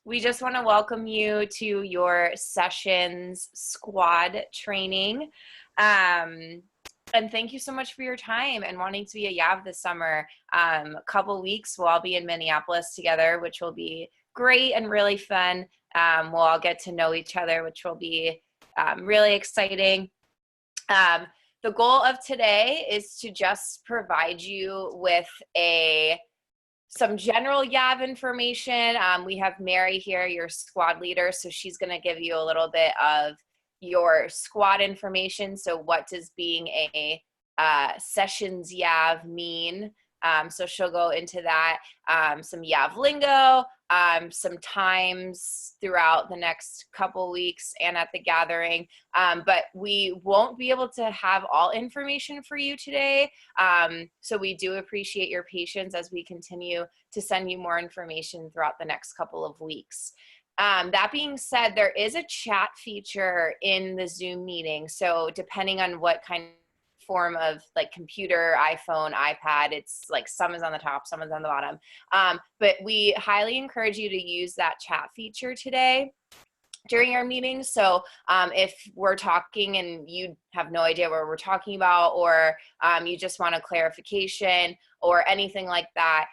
We just want to welcome you to your sessions squad training. And thank you so much for your time and wanting to be a YAV this summer. A couple weeks, we'll all be in Minneapolis together, which will be great and really fun. We'll all get to know each other, which will be really exciting. The goal of today is to just provide you with some general YAV information. We have Mary here, your squad leader, so she's going to give you a little bit of your squad information. So what does being a sessions YAV mean? So she'll go into that, some YAV lingo, some times throughout the next couple weeks and at the gathering. But we won't be able to have all information for you today. So we do appreciate your patience as we continue to send you more information throughout the next couple of weeks. That being said, there is a chat feature in the Zoom meeting. So depending on what kind of form of like computer, iPhone, iPad, it's like some is on the top, some is on the bottom. But we highly encourage you to use that chat feature today during our meetings. So if we're talking and you have no idea what we're talking about, or you just want a clarification or anything like that,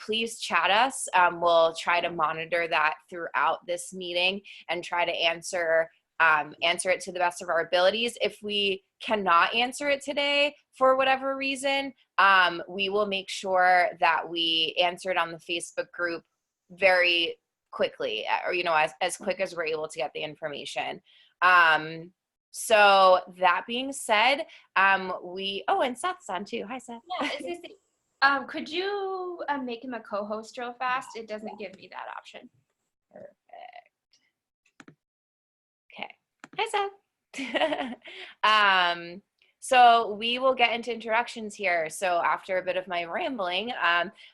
please chat us. We'll try to monitor that throughout this meeting and try to answer it to the best of our abilities. If we cannot answer it today for whatever reason, we will make sure that we answer it on the Facebook group very quickly, or as quick as we're able to get the information. So that being said, and Seth's on too. Hi, Seth. Yeah, could you make him a co-host real fast? It doesn't give me that option. Perfect. Okay. Hi, Seth. So we will get into introductions here. So after a bit of my rambling,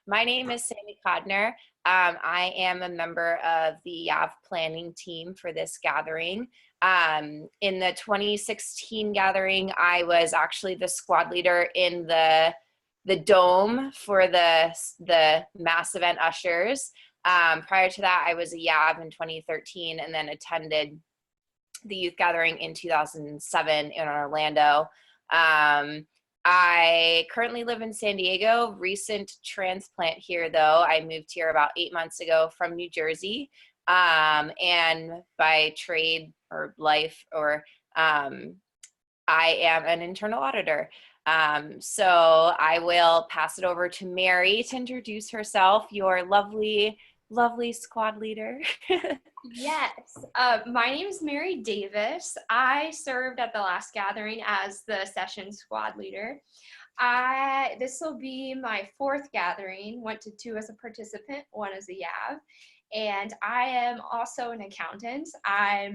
my name is Sammy Codner. I am a member of the YAV planning team for this gathering. In the 2016 gathering, I was actually the squad leader in the dome for the mass event ushers. Prior to that, I was a YAV in 2013 and then attended the youth gathering in 2007 in Orlando. I currently live in San Diego, recent transplant here though. I moved here about 8 months ago from New Jersey, and by trade or life I am an internal auditor. So I will pass it over to Mary to introduce herself, your lovely squad leader. Yes, my name is Mary Davis. I served at the last gathering as the session squad leader. This will be my 4th gathering, went to 2 as a participant, 1 as a YAV. And I am also an accountant. I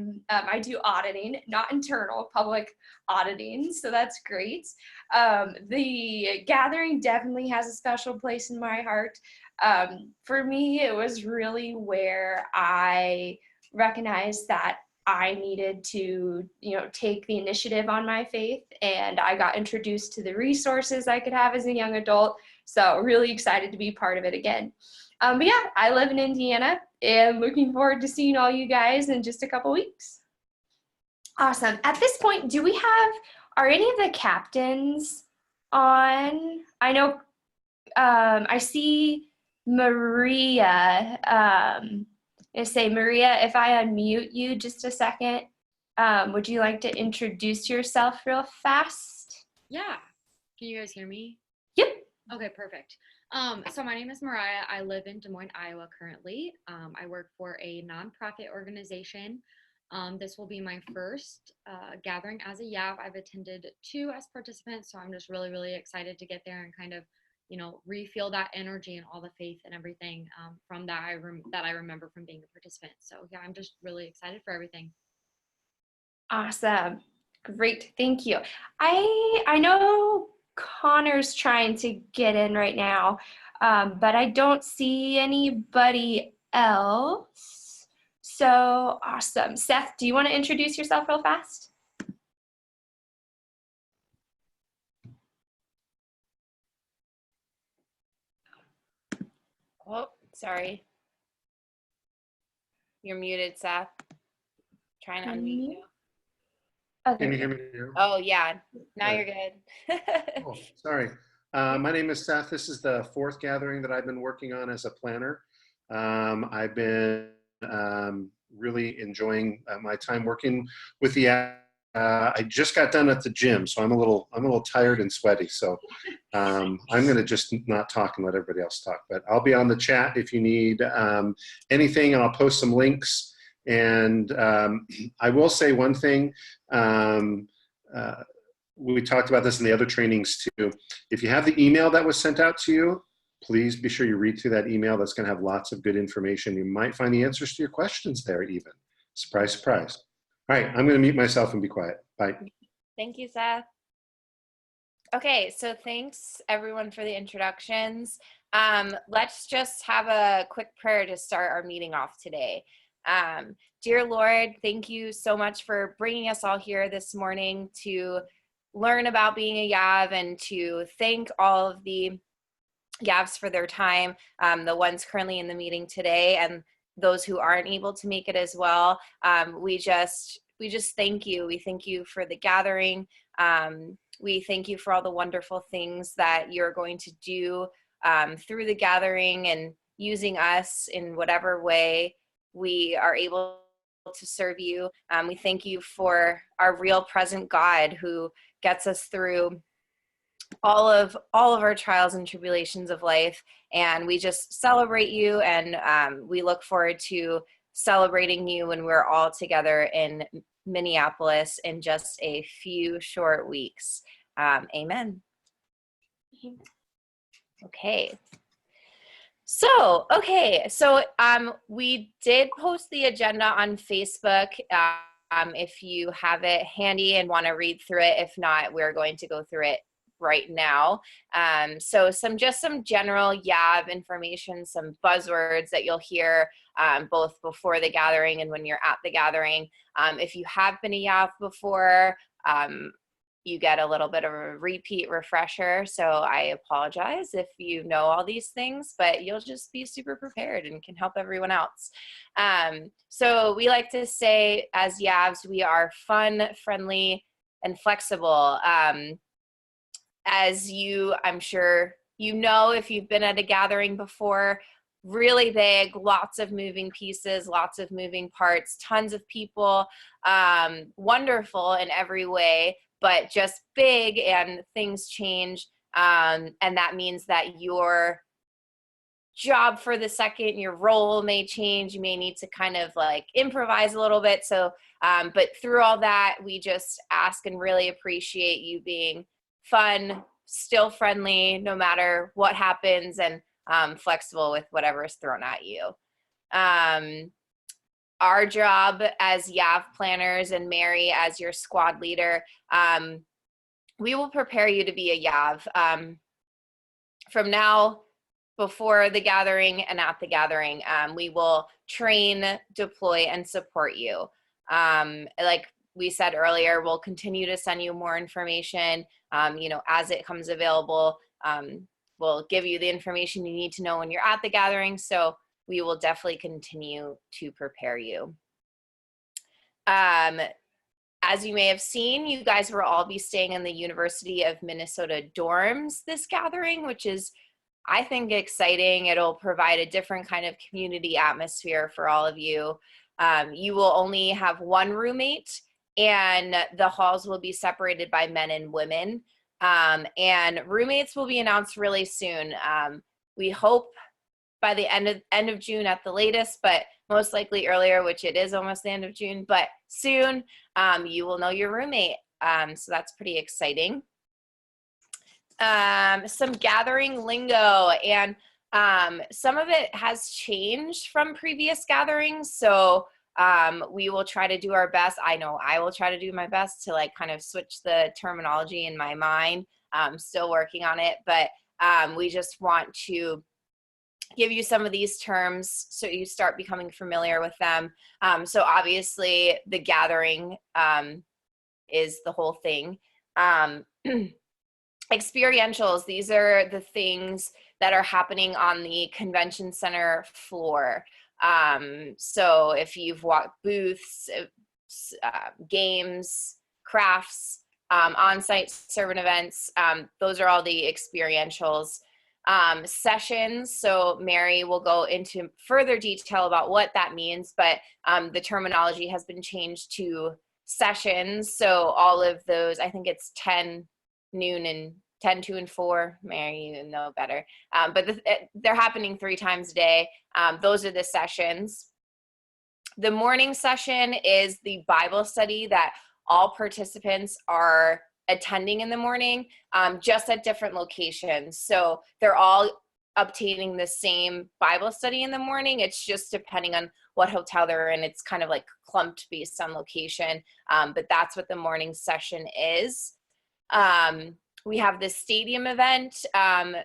do auditing, not internal, public auditing, so that's great. The gathering definitely has a special place in my heart. For me, it was really where I recognized that I needed to, take the initiative on my faith, and I got introduced to the resources I could have as a young adult. So really excited to be part of it again. But yeah, I live in Indiana and looking forward to seeing all you guys in just a couple weeks. Awesome. At this point, are any of the captains on? I know, I see Maria. Maria, if I unmute you just a second, would you like to introduce yourself real fast? Yeah. Can you guys hear me? Yep. Okay, perfect. So my name is Mariah. I live in Des Moines, Iowa currently. I work for a nonprofit organization. This will be my first gathering as a YAV. I've attended 2 as participants, so I'm just really, really excited to get there and kind of, refuel that energy and all the faith and everything from that I remember from being a participant. So yeah, I'm just really excited for everything. Awesome. Great. Thank you. I know Connor's trying to get in right now, but I don't see anybody else. So awesome. Seth, do you want to introduce yourself real fast? Oh, Sorry. You're muted, Seth. Trying to unmute you. Okay. Can you hear me now? Oh, yeah. Now you're Good. good. Oh, sorry. My name is Seth. This is the fourth gathering that I've been working on as a planner. I've been really enjoying my time working with the I just got done at the gym, so I'm a little tired and sweaty. So I'm going to just not talk and let everybody else talk. But I'll be on the chat if you need anything, and I'll post some links. And I will say one thing. We talked about this in the other trainings too. If you have the email that was sent out to you, please be sure you read through that email. That's going to have lots of good information. You might find the answers to your questions there even. Surprise, surprise. All right, I'm going to mute myself and be quiet. Bye. Thank you, Seth. Okay, so thanks everyone for the introductions. Let's just have a quick prayer to start our meeting off today. Dear Lord, thank you so much for bringing us all here this morning to learn about being a YAV and to thank all of the YAVs for their time, the ones currently in the meeting today and those who aren't able to make it as well. We just thank you. We thank you for the gathering. We thank you for all the wonderful things that you're going to do through the gathering and using us in whatever way we are able to serve you. We thank you for our real present God who gets us through all of our trials and tribulations of life, and we just celebrate you, and we look forward to celebrating you when we're all together in Minneapolis in just a few short weeks. Amen. Okay. So we did post the agenda on Facebook. If you have it handy and want to read through it, if not, we're going to go through it right now. So some general YAV information, some buzzwords that you'll hear both before the gathering and when you're at the gathering. If you have been a YAV before, you get a little bit of a repeat refresher. So I apologize if you know all these things, but you'll just be super prepared and can help everyone else. So we like to say as YAVs, we are fun, friendly, and flexible. As I'm sure you know, if you've been at a gathering before, really big, lots of moving pieces, lots of moving parts, tons of people, wonderful in every way, but just big, and things change. And that means that your job for the second, your role may change. You may need to kind of like improvise a little bit. So, but through all that, we just ask and really appreciate you being fun, still friendly, no matter what happens, and flexible with whatever is thrown at you. Our job as YAV planners and Mary as your squad leader, we will prepare you to be a YAV from now, before the gathering and at the gathering. We will train, deploy, and support you. Like we said earlier, we'll continue to send you more information, as it comes available. We'll give you the information you need to know when you're at the gathering. So we will definitely continue to prepare you. As you may have seen, you guys will all be staying in the University of Minnesota dorms this gathering, which is, I think, exciting. It'll provide a different kind of community atmosphere for all of you. You will only have one roommate, and the halls will be separated by men and women. And roommates will be announced really soon. We hope by the end of June at the latest, but most likely earlier, which it is almost the end of June, but soon you will know your roommate. So that's pretty exciting. Some gathering lingo, and some of it has changed from previous gatherings. So we will try to do our best. I know I will try to do my best to like kind of switch the terminology in my mind. I'm still working on it, but we just want to give you some of these terms so you start becoming familiar with them. So obviously the gathering is the whole thing. Experientials, these are the things that are happening on the convention center floor. So if you've walked booths, games, crafts, on-site servant events, those are all the experientials. Sessions, so Mary will go into further detail about what that means, but the terminology has been changed to sessions. So all of those, I think it's 10, noon, and 10, 2, and 4. Mary, you know better. But they're happening 3 times a day. Those are the sessions. The morning session is the Bible study that all participants are attending in the morning, just at different locations. So they're all obtaining the same Bible study in the morning. It's just depending on what hotel they're in. It's kind of like clumped based on location, but that's what the morning session is. We have this stadium event.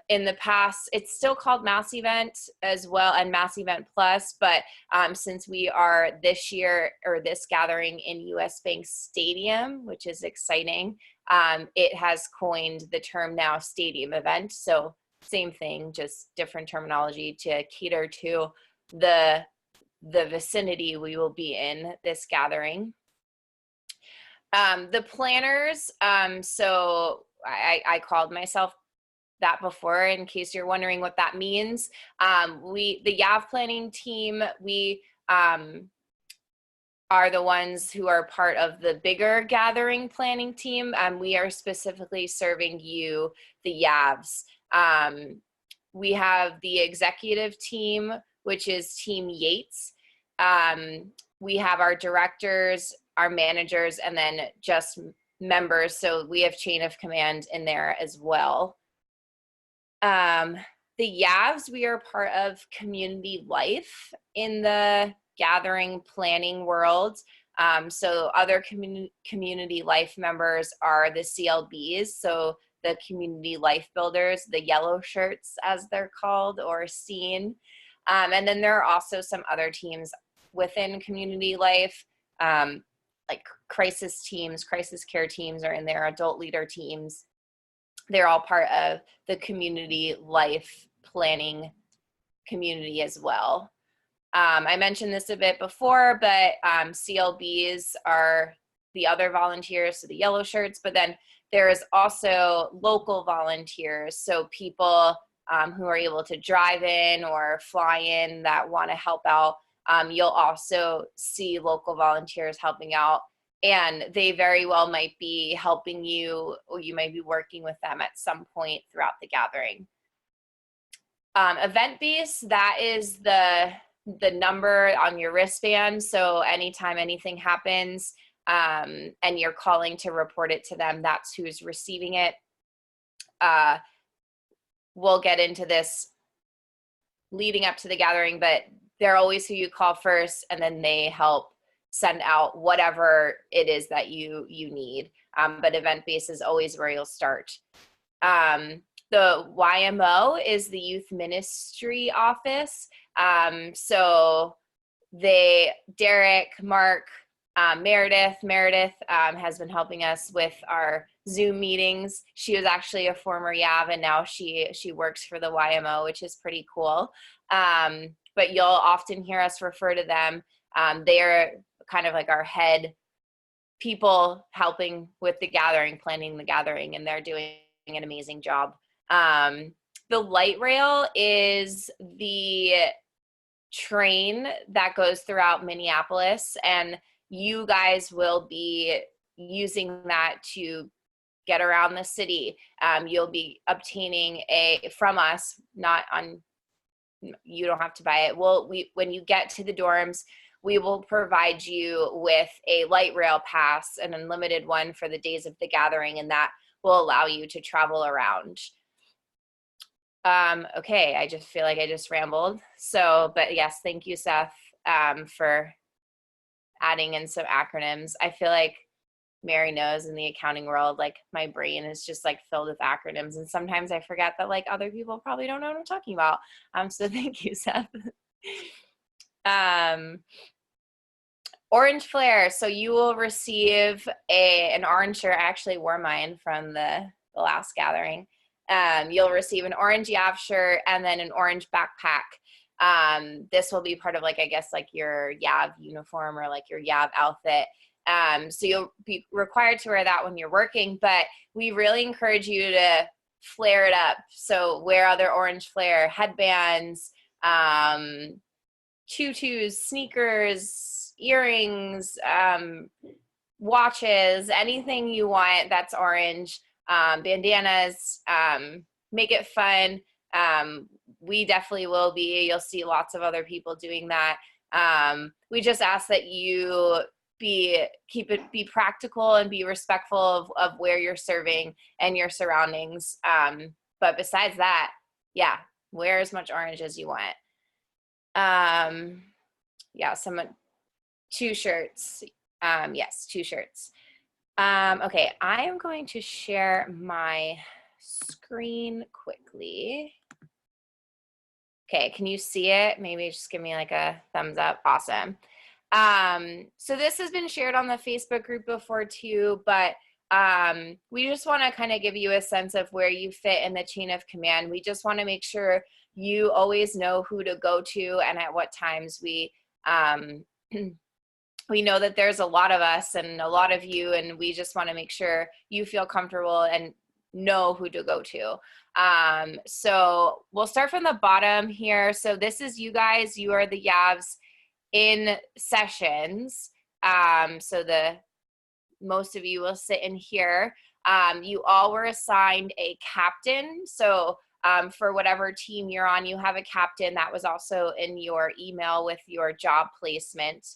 In the past, it's still called Mass Event as well, and Mass Event Plus, but since we are this year, or this gathering in US Bank Stadium, which is exciting, it has coined the term now stadium event. So same thing, just different terminology to cater to the vicinity we will be in this gathering. The planners, so I called myself that before, in case you're wondering what that means. The YAV planning team, we are the ones who are part of the bigger gathering planning team. We are specifically serving you, the YAVs. We have the executive team, which is Team Yates. We have our directors, our managers, and then just members. So we have chain of command in there as well. The YAVs, we are part of community life in the gathering planning world. So other community life members are the CLBs, so the community life builders, the yellow shirts as they're called or seen. And then there are also some other teams within community life, like crisis teams, crisis care teams are in there, adult leader teams. They're all part of the community life planning community as well. I mentioned this a bit before, but CLBs are the other volunteers, so the yellow shirts, but then there is also local volunteers, so people who are able to drive in or fly in that want to help out. You'll also see local volunteers helping out, and they very well might be helping you, or you might be working with them at some point throughout the gathering. Event base, that is the number on your wristband. So anytime anything happens and you're calling to report it to them, that's who's receiving it. We'll get into this leading up to the gathering, but they're always who you call first, and then they help send out whatever it is that you need. But event base is always where you'll start. The YMO is the Youth Ministry Office. So Derek, Mark, Meredith has been helping us with our Zoom meetings. She was actually a former YAV, and now she works for the YMO, which is pretty cool. But you'll often hear us refer to them. They are kind of like our head people helping with the gathering, planning the gathering, and they're doing an amazing job. The light rail is the train that goes throughout Minneapolis, and you guys will be using that to get around the city. You'll be obtaining from us, not on, you don't have to buy it. When you get to the dorms, we will provide you with a light rail pass, an unlimited one for the days of the gathering, and that will allow you to travel around. Okay, I just feel like I just rambled. So, but yes, thank you, Seth, for adding in some acronyms. I feel like Mary knows, in the accounting world, like my brain is just like filled with acronyms, and sometimes I forget that like other people probably don't know what I'm talking about. So thank you, Seth. Orange flare. So you will receive an orange shirt. I actually wore mine from the last gathering. You'll receive an orange YAV shirt and then an orange backpack. This will be part of like, I guess, like your YAV uniform or like your YAV outfit. So you'll be required to wear that when you're working, but we really encourage you to flare it up. So wear other orange flare headbands, tutus, sneakers, earrings, watches, anything you want that's orange, bandanas, make it fun. We definitely will be. You'll see lots of other people doing that. We just ask that you be practical and be respectful of where you're serving and your surroundings. But besides that, yeah, wear as much orange as you want. Yeah, 2 shirts. Yes, 2 shirts. Okay, I am going to share my screen quickly. Okay, can you see it? Maybe just give me like a thumbs up. Awesome. So this has been shared on the Facebook group before too, but we just want to kind of give you a sense of where you fit in the chain of command. We just want to make sure you always know who to go to and at what times. We know that there's a lot of us and a lot of you, and we just want to make sure you feel comfortable and know who to go to. So we'll start from the bottom here. So this is you guys. You are the YAVs in sessions. So most of you will sit in here. You all were assigned a captain. So for whatever team you're on, you have a captain. That was also in your email with your job placement.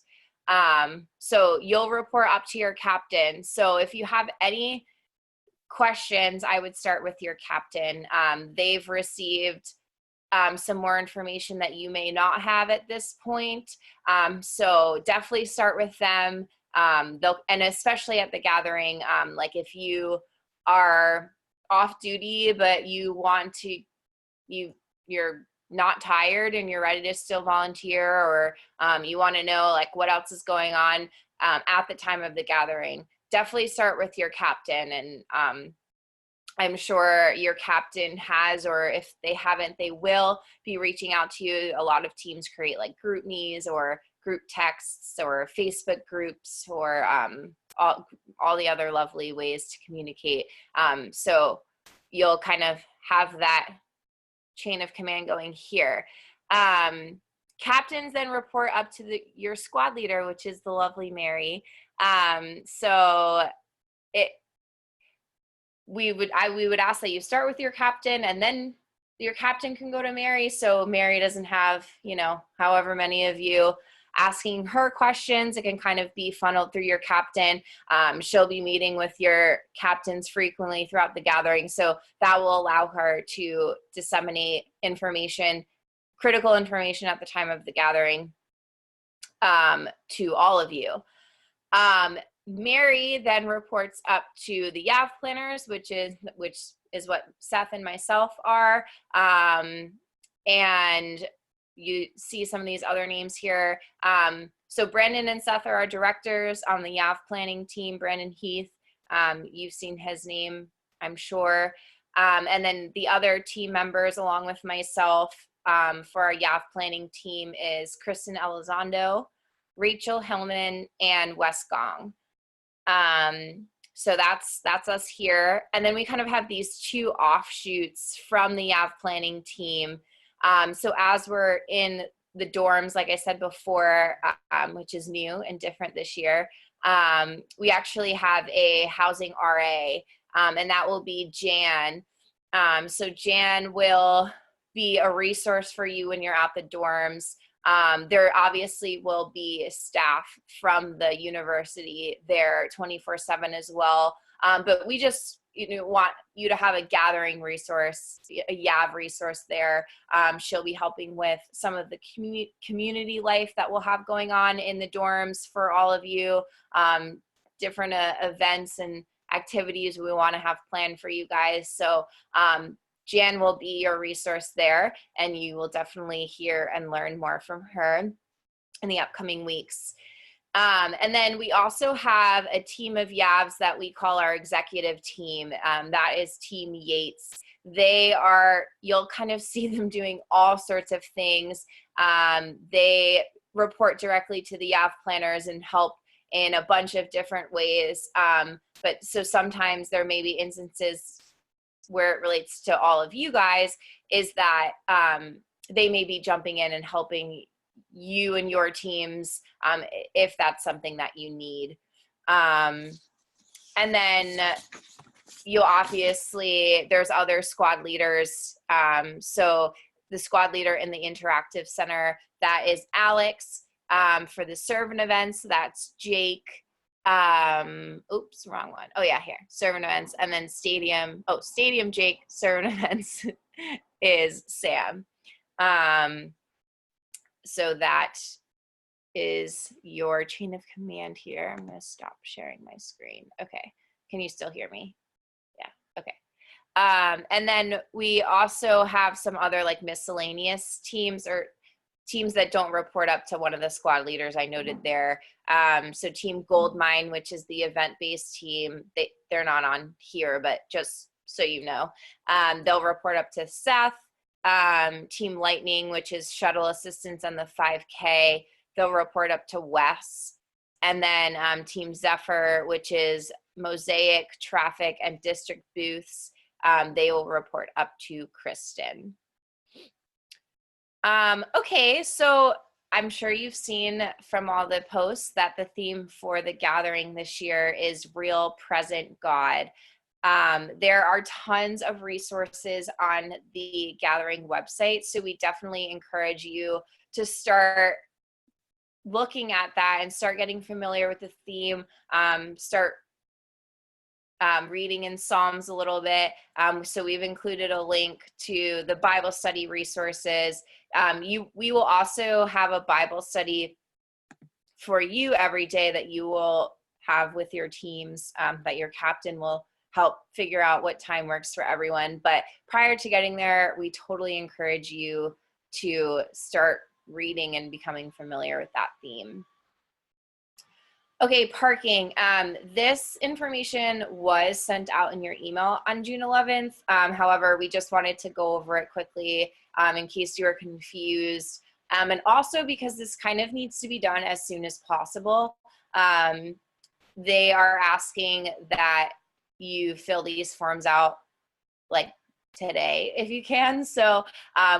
So you'll report up to your captain. So if you have any questions, I would start with your captain. They've received some more information that you may not have at this point. So definitely start with them. And especially at the gathering, like if you are off duty, but you want to, you're not tired and you're ready to still volunteer, or you want to know like what else is going on at the time of the gathering, definitely start with your captain. And I'm sure your captain has, or if they haven't, they will be reaching out to you. A lot of teams create like group me's or group texts or Facebook groups, or all the other lovely ways to communicate. So you'll kind of have that chain of command going here. Captains then report up to your squad leader, which is the lovely Mary. So we would ask that you start with your captain, and then your captain can go to Mary. So Mary doesn't have, however many of you asking her questions. It can kind of be funneled through your captain. She'll be meeting with your captains frequently throughout the gathering. So that will allow her to disseminate information, critical information at the time of the gathering, to all of you. Mary then reports up to the YAV planners, which is what Seth and myself are. And you see some of these other names here. So Brandon and Seth are our directors on the YAV planning team. Brandon Heath, you've seen his name, I'm sure. And then the other team members along with myself for our YAV planning team is Kristen Elizondo, Rachel Hillman, and Wes Gong. So that's us here. And then we kind of have these 2 offshoots from the YAV planning team. So as we're in the dorms, like I said before, which is new and different this year, we actually have a housing RA, and that will be Jan. So Jan will be a resource for you when you're at the dorms. There obviously will be staff from the university there 24/7 as well. But we just want you to have a gathering resource, a YAV resource there. She'll be helping with some of the community life that we'll have going on in the dorms for all of you, different events and activities we want to have planned for you guys. So Jan will be your resource there, and you will definitely hear and learn more from her in the upcoming weeks. And then we also have a team of YAVs that we call our executive team. That is Team Yates. You'll kind of see them doing all sorts of things. They report directly to the YAV planners and help in a bunch of different ways. But so sometimes there may be instances where it relates to all of you guys is that they may be jumping in and helping you and your teams if that's something that you need. And then you'll obviously, there's other squad leaders. So the squad leader in the interactive center, that is Alex. For the servant events, that's Jake. Oops, wrong one. Oh yeah, here, servant events. And then stadium Jake, servant events is Sam. So that is your chain of command here. I'm going to stop sharing my screen. Okay. Can you still hear me? Yeah. Okay. And then we also have some other like miscellaneous teams or teams that don't report up to one of the squad leaders I noted there. So Team Goldmine, which is the event-based team, they're not on here, but just so you know, they'll report up to Seth. Team Lightning, which is shuttle assistance on the 5K, they'll report up to Wes. And then Team Zephyr, which is Mosaic, traffic, and district booths, they will report up to Kristen. Okay, so I'm sure you've seen from all the posts that the theme for the gathering this year is Real Present God. There are tons of resources on the gathering website, so we definitely encourage you to start looking at that and start getting familiar with the theme, start reading in Psalms a little bit. So we've included a link to the Bible study resources. We will also have a Bible study for you every day that you will have with your teams, that your captain will help figure out what time works for everyone. But prior to getting there, we totally encourage you to start reading and becoming familiar with that theme. Okay, parking. This information was sent out in your email on June 11th. However, we just wanted to go over it quickly in case you were confused. And also because this kind of needs to be done as soon as possible. They are asking that you fill these forms out like today if you can. So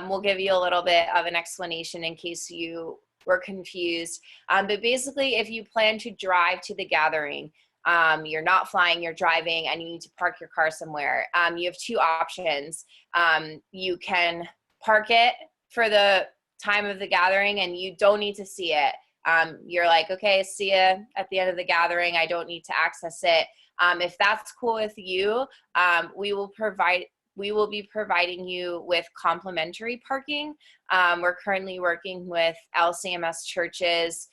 we'll give you a little bit of an explanation in case you were confused. But basically, if you plan to drive to the gathering, you're not flying, you're driving, and you need to park your car somewhere, you have two options. You can park it for the time of the gathering and you don't need to see it. You're like, okay, see ya at the end of the gathering. I don't need to access it. If that's cool with you, we will be providing you with complimentary parking. We're currently working with LCMS churches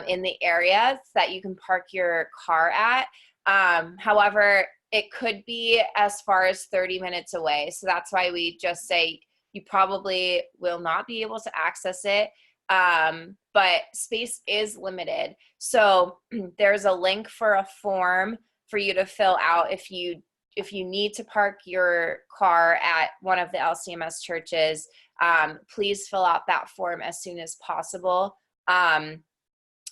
in the area that you can park your car at. However, it could be as far as 30 minutes away. So that's why we just say you probably will not be able to access it. But space is limited. So there's a link for a form for you to fill out if you need to park your car at one of the LCMS churches. Please fill out that form as soon as possible.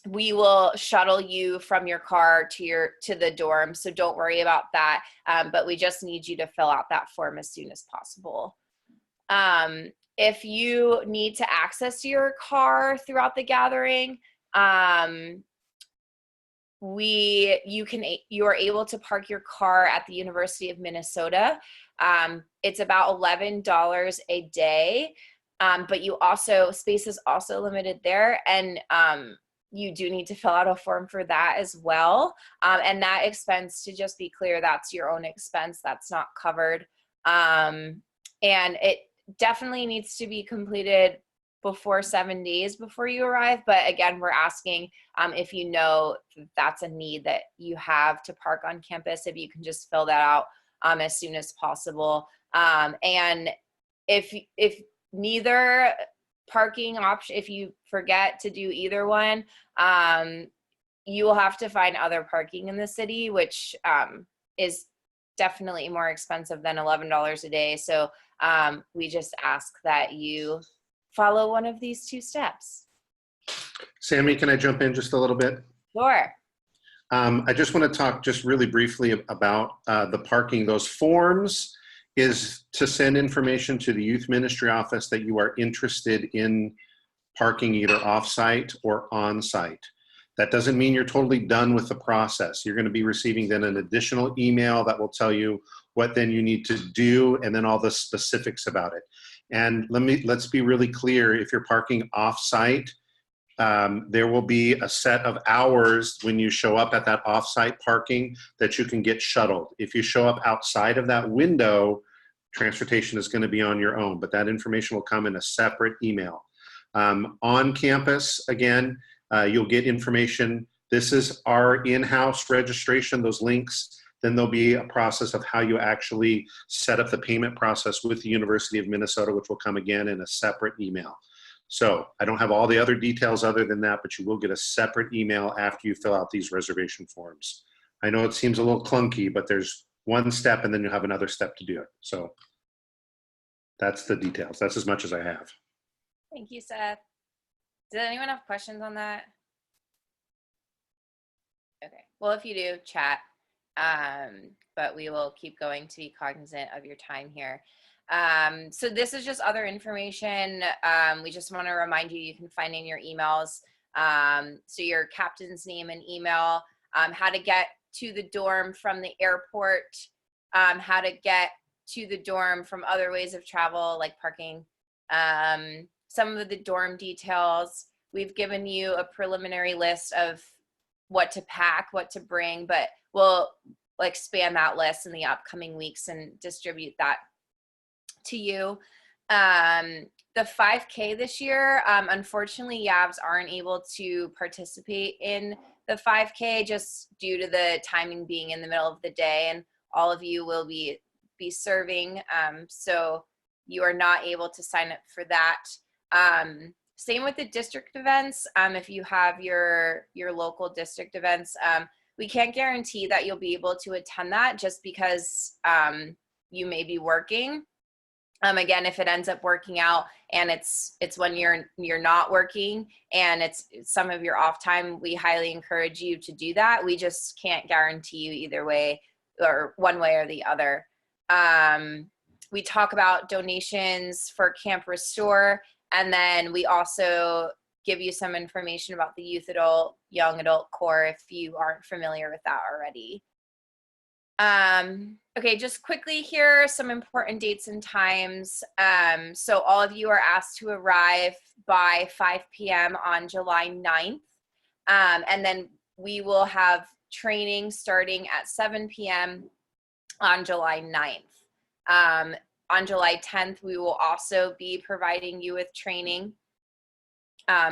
We will shuttle you from your car to the dorm, so don't worry about that. But we just need you to fill out that form as soon as possible. If you need to access your car throughout the gathering, you are able to park your car at the University of Minnesota. It's about $11 a day, but space is also limited there, and you do need to fill out a form for that as well. And that expense, to just be clear, that's your own expense. That's not covered. And it definitely needs to be completed before 7 days before you arrive. But again, we're asking if you know that's a need that you have to park on campus, if you can just fill that out as soon as possible. And if neither parking option, if you forget to do either one, you will have to find other parking in the city, which is definitely more expensive than $11 a day. So we just ask that you follow one of these 2 steps. Sammy, can I jump in just a little bit? Sure. I just want to talk just really briefly about the parking. Those forms is to send information to the youth ministry office that you are interested in parking either off-site or on-site. That doesn't mean you're totally done with the process. You're going to be receiving then an additional email that will tell you what then you need to do and then all the specifics about it. And let's be really clear. If you're parking off-site, there will be a set of hours when you show up at that off-site parking that you can get shuttled. If you show up outside of that window, transportation is going to be on your own, but that information will come in a separate email. On campus, again, you'll get information. This is our in-house registration, those links. Then there'll be a process of how you actually set up the payment process with the University of Minnesota, which will come again in a separate email. So I don't have all the other details other than that, but you will get a separate email after you fill out these reservation forms. I know it seems a little clunky, but there's one step and then you have another step to do it. So that's the details. That's as much as I have. Thank you, Seth. Does anyone have questions on that? Okay. Well, if you do, chat. But we will keep going to be cognizant of your time here. So this is just other information. We just want to remind you, you can find in your emails. So your captain's name and email, how to get to the dorm from the airport, how to get to the dorm from other ways of travel, like parking, some of the dorm details. We've given you a preliminary list of what to pack, what to bring, but we'll expand that list in the upcoming weeks and distribute that to you. The 5K this year, unfortunately, YAVs aren't able to participate in the 5K just due to the timing being in the middle of the day, and all of you will be serving, so you are not able to sign up for that. Same with the district events. If you have your local district events, we can't guarantee that you'll be able to attend that just because you may be working. Again, if it ends up working out and it's when you're not working and it's some of your off time, we highly encourage you to do that. We just can't guarantee you either way or one way or the other. We talk about donations for Camp Restore, and then we also give you some information about the youth adult, young adult core if you aren't familiar with that already. Okay, just quickly here are some important dates and times. So all of you are asked to arrive by 5 p.m. on July 9th. And then we will have training starting at 7 p.m. on July 9th. On July 10th, we will also be providing you with training,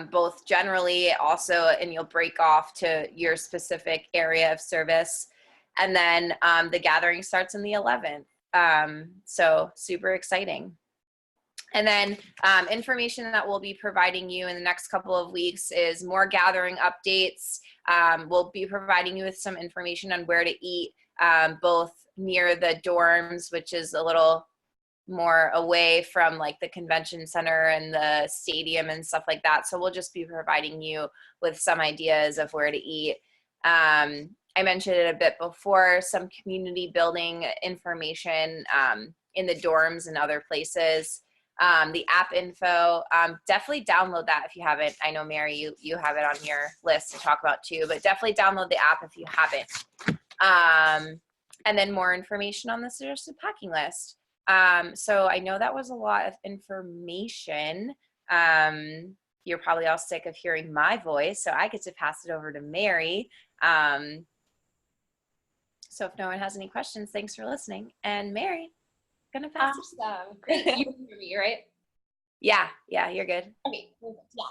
both generally also, and you'll break off to your specific area of service. And then the gathering starts on the 11th. So super exciting. And then information that we'll be providing you in the next couple of weeks is more gathering updates. We'll be providing you with some information on where to eat, both near the dorms, which is a little more away from like the convention center and the stadium and stuff like that. So we'll just be providing you with some ideas of where to eat. I mentioned it a bit before, some community building information in the dorms and other places. The app info, definitely download that if you haven't. I know, Mary, you have it on your list to talk about too, but definitely download the app if you haven't. And then more information on the suggested packing list. So I know that was a lot of information. You're probably all sick of hearing my voice, so I get to pass it over to Mary. So if no one has any questions, thanks for listening. And Mary, gonna pass it. Awesome. Great. You can hear me, right? Yeah, you're good. Okay, perfect. Yeah.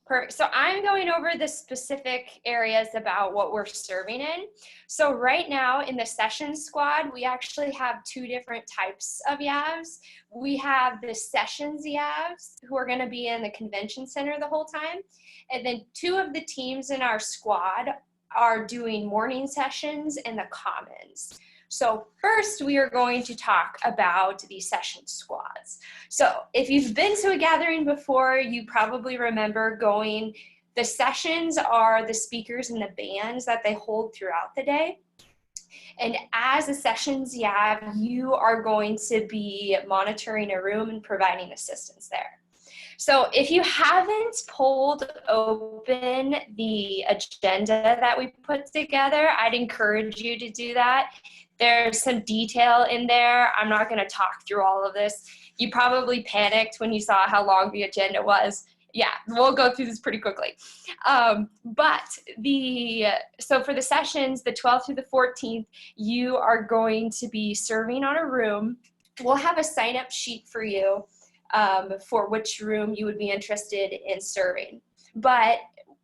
Perfect. So I'm going over the specific areas about what we're serving in. So right now in the session squad, we actually have 2 different types of YAVs. We have the sessions YAVs who are going to be in the convention center the whole time. And then 2 of the teams in our squad are doing morning sessions in the commons. So first we are going to talk about the session squads. So if you've been to a gathering before, you probably remember going. The sessions are the speakers and the bands that they hold throughout the day. And as a sessions YAV, you are going to be monitoring a room and providing assistance there. So if you haven't pulled open the agenda that we put together, I'd encourage you to do that. There's some detail in there. I'm not going to talk through all of this. You probably panicked when you saw how long the agenda was. Yeah, we'll go through this pretty quickly. So for the sessions, the 12th through the 14th, you are going to be serving on a room. We'll have a sign-up sheet for you for which room you would be interested in serving. But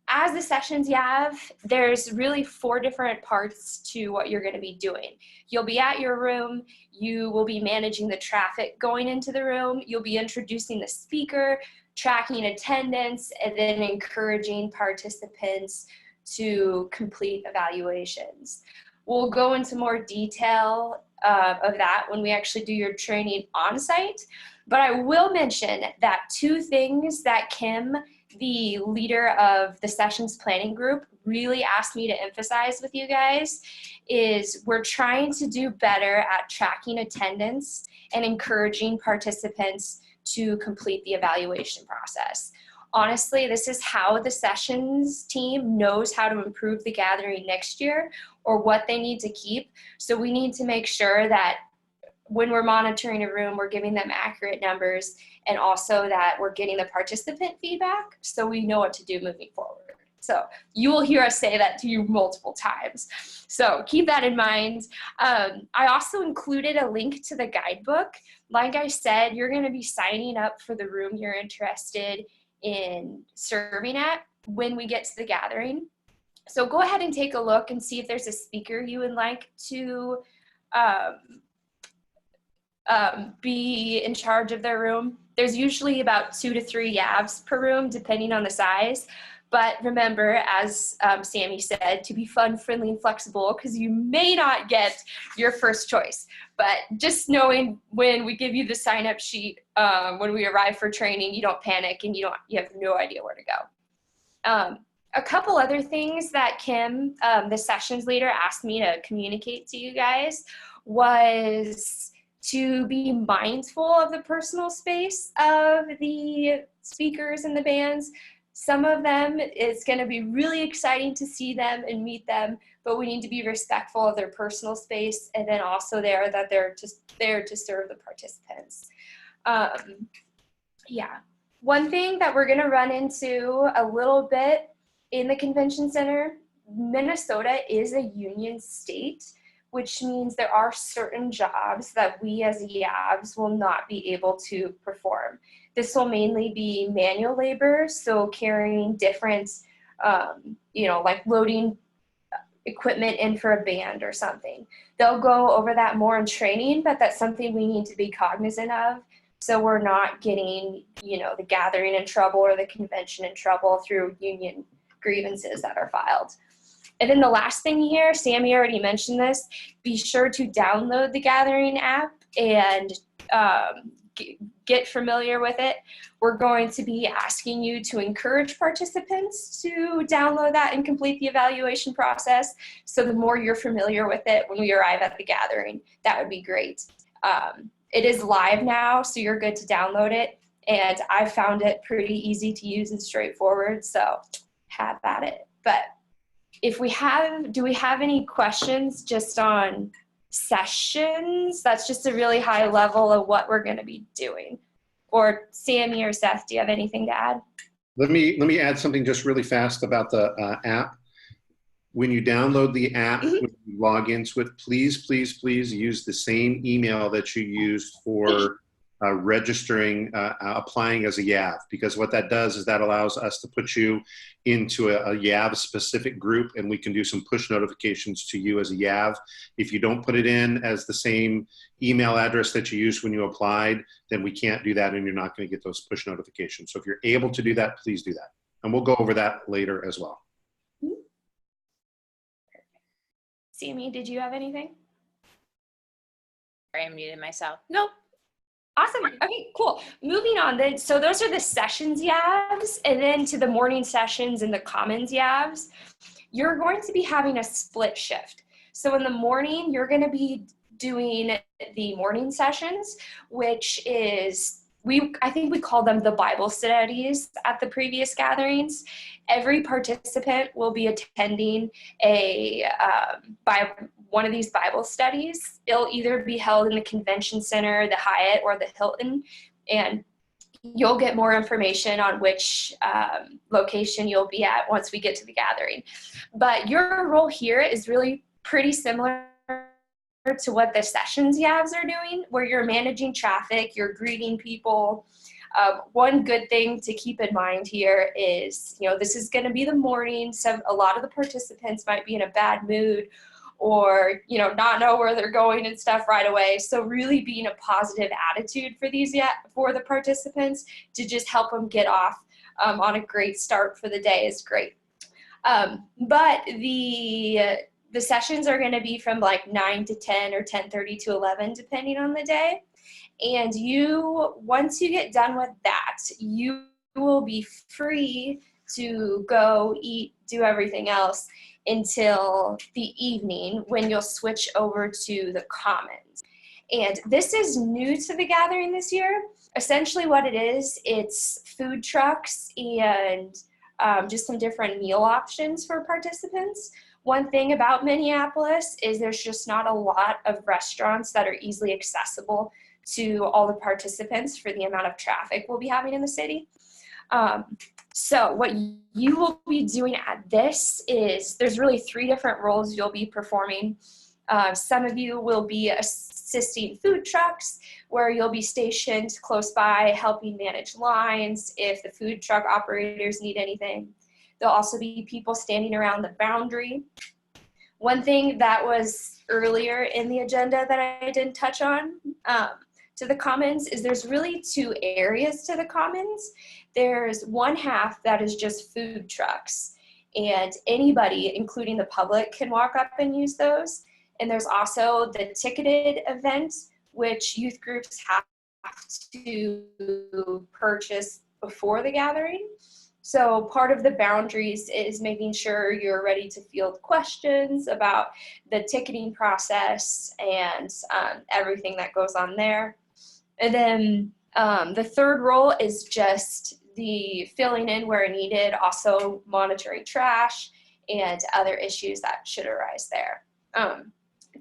as the sessions YAV, there's really 4 different parts to what you're going to be doing. You'll be at your room, you will be managing the traffic going into the room, you'll be introducing the speaker, tracking attendance, and then encouraging participants to complete evaluations. We'll go into more detail of that when we actually do your training on site, but I will mention that 2 things that Kim, the leader of the sessions planning group, really asked me to emphasize with you guys is we're trying to do better at tracking attendance and encouraging participants to complete the evaluation process. Honestly, this is how the sessions team knows how to improve the gathering next year or what they need to keep. So we need to make sure that when we're monitoring a room, we're giving them accurate numbers and also that we're getting the participant feedback so we know what to do moving forward. So you will hear us say that to you multiple times. So keep that in mind. I also included a link to the guidebook. Like I said, you're going to be signing up for the room you're interested in serving at when we get to the gathering. So go ahead and take a look and see if there's a speaker you would like to be in charge of their room. There's usually about 2 to 3 YAVs per room, depending on the size. But remember, as Sammy said, to be fun, friendly, and flexible, because you may not get your first choice. But just knowing when we give you the sign-up sheet, when we arrive for training, you don't panic and you have no idea where to go. A couple other things that Kim, the sessions leader, asked me to communicate to you guys was to be mindful of the personal space of the speakers and the bands. Some of them, it's going to be really exciting to see them and meet them, but we need to be respectful of their personal space and then also that they're just there to serve the participants. Yeah. One thing that we're going to run into a little bit in the convention center, Minnesota is a union state, which means there are certain jobs that we as YAVs will not be able to perform. This will mainly be manual labor, so carrying different, like loading equipment in for a band or something. They'll go over that more in training, but that's something we need to be cognizant of so we're not getting, the gathering in trouble or the convention in trouble through union grievances that are filed. And then the last thing here, Sammy already mentioned this, be sure to download the Gathering app and get familiar with it. We're going to be asking you to encourage participants to download that and complete the evaluation process. So the more you're familiar with it when we arrive at the gathering, that would be great. It is live now, so you're good to download it. And I found it pretty easy to use and straightforward, so have at it. But do we have any questions just on sessions? That's just a really high level of what we're going to be doing. Or Sammy or Seth, do you have anything to add? Let me add something just really fast about the app. When you download the app, when you log into it, please, please, please use the same email that you used for registering, applying as a YAV, because what that does is that allows us to put you into a YAV specific group and we can do some push notifications to you as a YAV. If you don't put it in as the same email address that you used when you applied, then we can't do that and you're not going to get those push notifications. So if you're able to do that, please do that. And we'll go over that later as well. Sammy, did you have anything? Sorry, I muted myself. Nope. Awesome. Okay, cool. Moving on then. So those are the sessions YAVs, and then to the morning sessions and the commons YAVs, you're going to be having a split shift. So in the morning, you're going to be doing the morning sessions, which is, I think we call them the Bible studies at the previous gatherings. Every participant will be attending one of these Bible studies. It'll either be held in the convention center, the Hyatt, or the Hilton, and you'll get more information on which location you'll be at once we get to the gathering. But your role here is really pretty similar to what the sessions YAVs are doing, where you're managing traffic, you're greeting people. One good thing to keep in mind here is, this is going to be the morning, so a lot of the participants might be in a bad mood or, not know where they're going and stuff right away. So really being a positive attitude for the participants to just help them get off on a great start for the day is great. But the sessions are going to be from like 9 to 10 or 10:30 to 11, depending on the day. And once you get done with that, you will be free to go eat, do everything else until the evening when you'll switch over to the commons. And this is new to the gathering this year. Essentially what it is, it's food trucks and just some different meal options for participants. One thing about Minneapolis is there's just not a lot of restaurants that are easily accessible to all the participants for the amount of traffic we'll be having in the city. So what you will be doing at this is, there's really 3 different roles you'll be performing. Some of you will be assisting food trucks, where you'll be stationed close by helping manage lines if the food truck operators need anything. There'll also be people standing around the boundary. One thing that was earlier in the agenda that I didn't touch on to the commons is there's really 2 areas to the commons. There's one half that is just food trucks, and anybody, including the public, can walk up and use those. And there's also the ticketed event, which youth groups have to purchase before the gathering. So part of the boundaries is making sure you're ready to field questions about the ticketing process and everything that goes on there. And then the third role is just the filling in where needed, also monitoring trash and other issues that should arise there.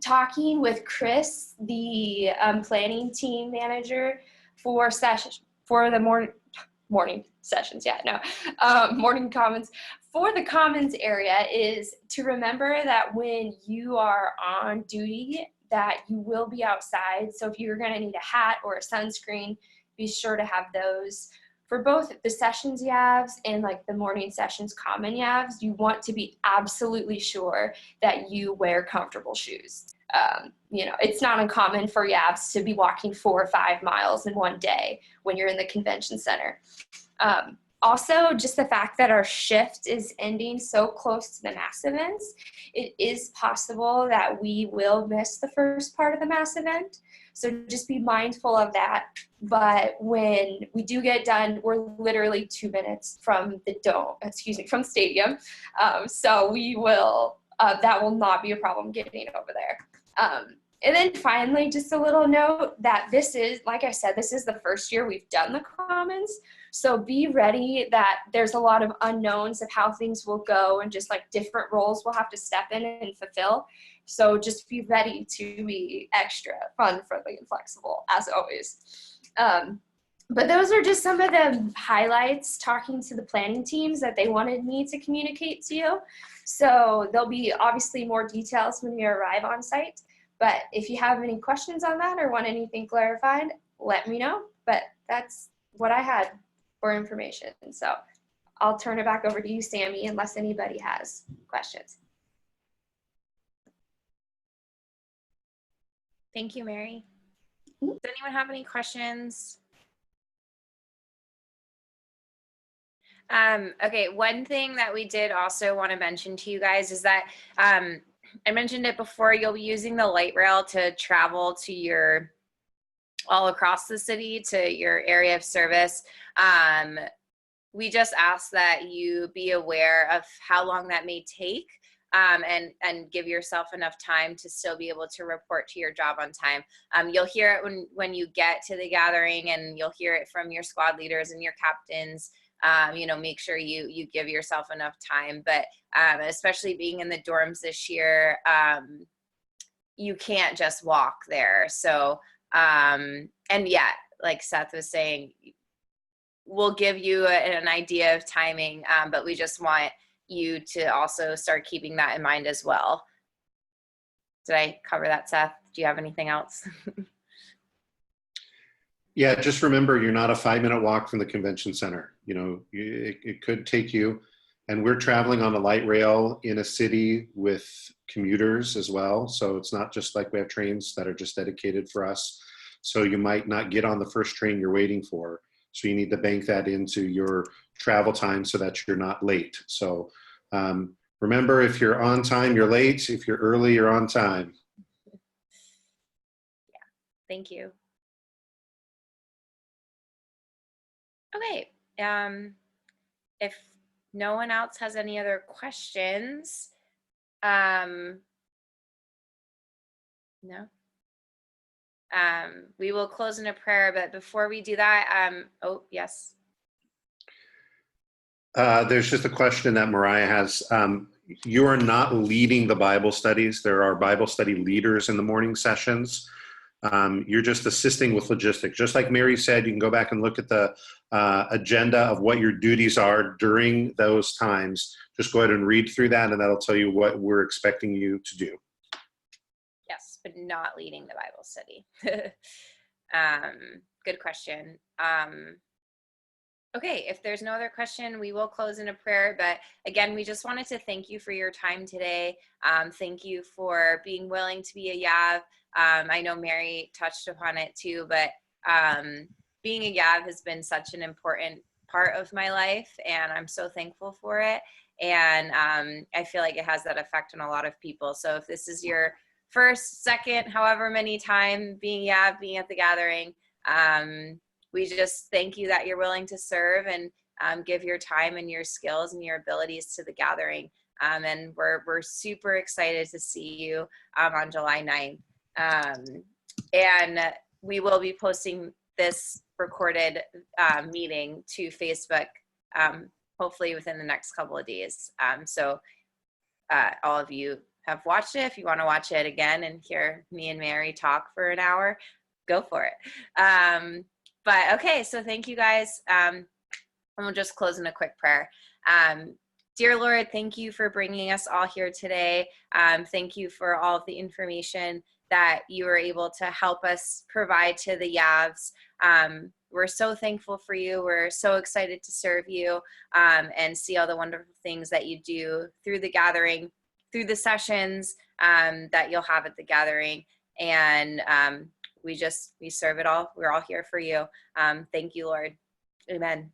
Talking with Chris, the planning team manager for the morning sessions, morning commons. For the commons area is to remember that when you are on duty, that you will be outside. So if you're going to need a hat or a sunscreen, be sure to have those. For both the sessions YAVs and like the morning sessions common YAVs, you want to be absolutely sure that you wear comfortable shoes. It's not uncommon for YAVs to be walking 4 or 5 miles in one day when you're in the convention center. Also, just the fact that our shift is ending so close to the mass events, it is possible that we will miss the first part of the mass event. So just be mindful of that. But when we do get done, we're literally 2 minutes from from the stadium. So we will, that will not be a problem getting over there. And then finally, just a little note that this is, like I said, this is the first year we've done the commons. So be ready that there's a lot of unknowns of how things will go and just like different roles we'll have to step in and fulfill. So just be ready to be extra fun, friendly, and flexible as always. But those are just some of the highlights talking to the planning teams that they wanted me to communicate to you. So there'll be obviously more details when you arrive on site. But if you have any questions on that or want anything clarified, let me know. But that's what I had for information. So I'll turn it back over to you, Sammy, unless anybody has questions. Thank you, Mary. Does anyone have any questions? Okay, one thing that we did also want to mention to you guys is that I mentioned it before, you'll be using the light rail to travel to all across the city to your area of service. We just ask that you be aware of how long that may take, and give yourself enough time to still be able to report to your job on time. You'll hear it when you get to the gathering, and you'll hear it from your squad leaders and your captains. Make sure you give yourself enough time. But especially being in the dorms this year, you can't just walk there. So, and yeah, like Seth was saying, we'll give you an idea of timing, but we just want you to also start keeping that in mind as well. Did I cover that, Seth? Do you have anything else? Yeah, just remember, you're not a 5-minute walk from the convention center. It could take you, and we're traveling on a light rail in a city with commuters as well. So it's not just like we have trains that are just dedicated for us. So you might not get on the first train you're waiting for. So you need to bank that into your travel time so that you're not late. So remember, if you're on time, you're late. If you're early, you're on time. Yeah, thank you. Okay, if no one else has any other questions, no? We will close in a prayer, but before we do that, oh, yes. There's just a question that Mariah has. You are not leading the Bible studies. There are Bible study leaders in the morning sessions. You're just assisting with logistics. Just like Mary said, you can go back and look at the agenda of what your duties are during those times. Just go ahead and read through that, and that'll tell you what we're expecting you to do. Yes, but not leading the Bible study. Good question. Okay, if there's no other question, we will close in a prayer. But again, we just wanted to thank you for your time today. Thank you for being willing to be a YAV. I know Mary touched upon it too, but being a YAV has been such an important part of my life, and I'm so thankful for it. And I feel like it has that effect on a lot of people. So if this is your first, second, however many time being YAV, being at the gathering, we just thank you that you're willing to serve and give your time and your skills and your abilities to the gathering. And we're super excited to see you on July 9th. And we will be posting this recorded meeting to Facebook, hopefully within the next couple of days. So all of you have watched it. If you want to watch it again and hear me and Mary talk for an hour, go for it. But okay, so thank you guys. And we'll just close in a quick prayer. Dear Lord, thank you for bringing us all here today. Thank you for all of the information that you were able to help us provide to the YAVs. We're so thankful for you. We're so excited to serve you and see all the wonderful things that you do through the gathering, through the sessions that you'll have at the gathering. And we serve it all. We're all here for you. Thank you, Lord. Amen.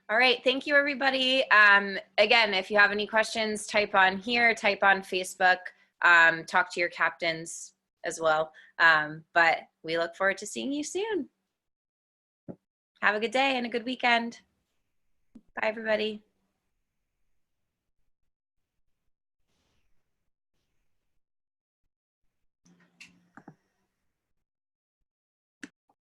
All right. Thank you, everybody. Again, if you have any questions, type on here, type on Facebook, talk to your captains as well. But we look forward to seeing you soon. Have a good day and a good weekend. Bye, everybody.